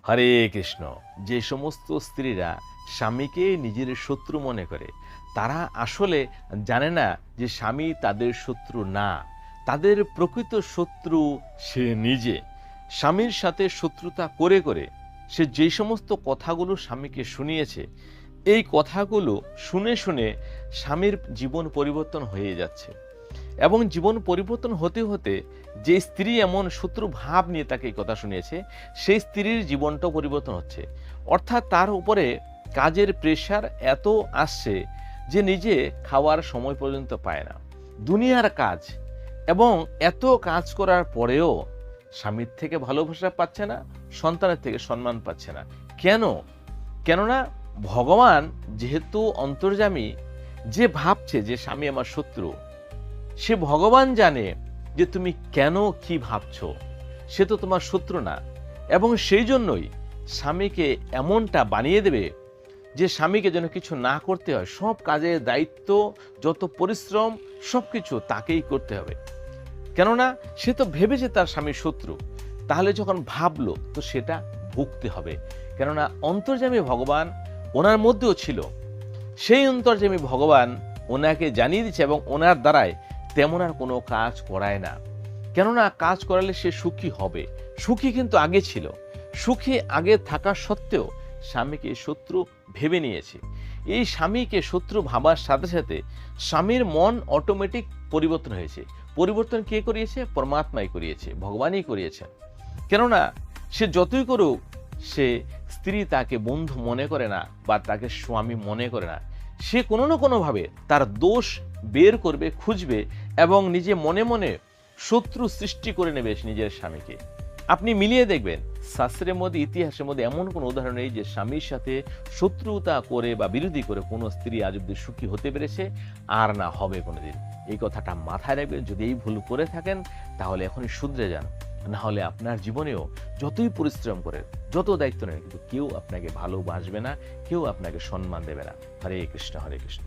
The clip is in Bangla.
হরে কৃষ্ণ। যে সমস্ত স্ত্রীরা স্বামীকে নিজের শত্রু মনে করে, তারা আসলে জানে না যে স্বামী তাদের শত্রু না, তাদের প্রকৃত শত্রু সে নিজে। স্বামীর সাথে শত্রুতা করে করে সে যে সমস্ত কথাগুলো স্বামীকে শুনিয়েছে, এই কথাগুলো শুনে শুনে স্বামীর জীবন পরিবর্তন হয়ে যাচ্ছে। এবং জীবন পরিবর্তন হতে হতে যে স্ত্রী এমন শত্রু ভাব নিয়ে তাকে এই কথা শুনিয়েছে, সেই স্ত্রীর জীবনটাও পরিবর্তন হচ্ছে। অর্থাৎ তার উপরে কাজের প্রেশার এত আসছে যে নিজে খাওয়ার সময় পর্যন্ত পায় না, দুনিয়ার কাজ, এবং এত কাজ করার পরেও স্বামীর থেকে ভালোবাসা পাচ্ছে না, সন্তানের থেকে সম্মান পাচ্ছে না। কেন? কেননা ভগবান যেহেতু অন্তর্যামী, যে ভাবছে যে স্বামী আমার শত্রু, সে ভগবান জানে যে তুমি কেন কি ভাবছো, সে তো তোমার শত্রু না। এবং সেই জন্যই স্বামীকে এমনটা বানিয়ে দেবে যে স্বামীকে যেন কিছু না করতে হয়, সব কাজের দায়িত্ব, যত পরিশ্রম, সব কিছু তাকেই করতে হবে। কেননা সে তো ভেবেছে তার স্বামী শত্রু, তাহলে যখন ভাবলো তো সেটা ভুগতে হবে। কেননা অন্তর্যামী ভগবান ওনার মধ্যেও ছিল, সেই অন্তর্যামী ভগবান ওনাকে জানিয়ে দিচ্ছে এবং ওনার দ্বারায় তেমন আর কোনো কাজ করায় না। কেননা কাজ করালে সে সুখী হবে, সুখী কিন্তু আগে ছিল, সুখী আগে থাকা সত্ত্বেও স্বামীকে শত্রু ভেবে নিয়েছে। এই স্বামীকে শত্রু ভাবার সাথে সাথে স্বামীর মন অটোমেটিক পরিবর্তন হয়েছে। পরিবর্তন কে করিয়েছে? পরমাত্মাই করিয়েছে, ভগবানই করিয়েছেন। কেননা সে যতই করুক, সে স্ত্রী তাকে বন্ধু মনে করে না বা তাকে স্বামী মনে করে না। সে কোনো না কোনোভাবে তার দোষ বের করবে, খুঁজবে, এবং নিজে মনে মনে শত্রু সৃষ্টি করে নেবে নিজের স্বামীকে। আপনি মিলিয়ে দেখবেন, শাস্ত্রের মধ্যে, ইতিহাসের মধ্যে এমন কোনো উদাহরণ নেই যে স্বামীর সাথে শত্রুতা করে বা বিরোধী করে কোনো স্ত্রী আজ অব্দি সুখী হতে পেরেছে, আর না হবে কোনোদিন। এই কথাটা মাথায় রাখবেন। যদি এই ভুল করে থাকেন তাহলে এখনই শুধরে যান, না হলে আপনার জীবনেও যতই পরিশ্রম করেন, যত দায়িত্ব নেন, কিন্তু কেউ আপনাকে ভালোবাসবে না, কেউ আপনাকে সম্মান দেবে না। হরে কৃষ্ণ, হরে কৃষ্ণ।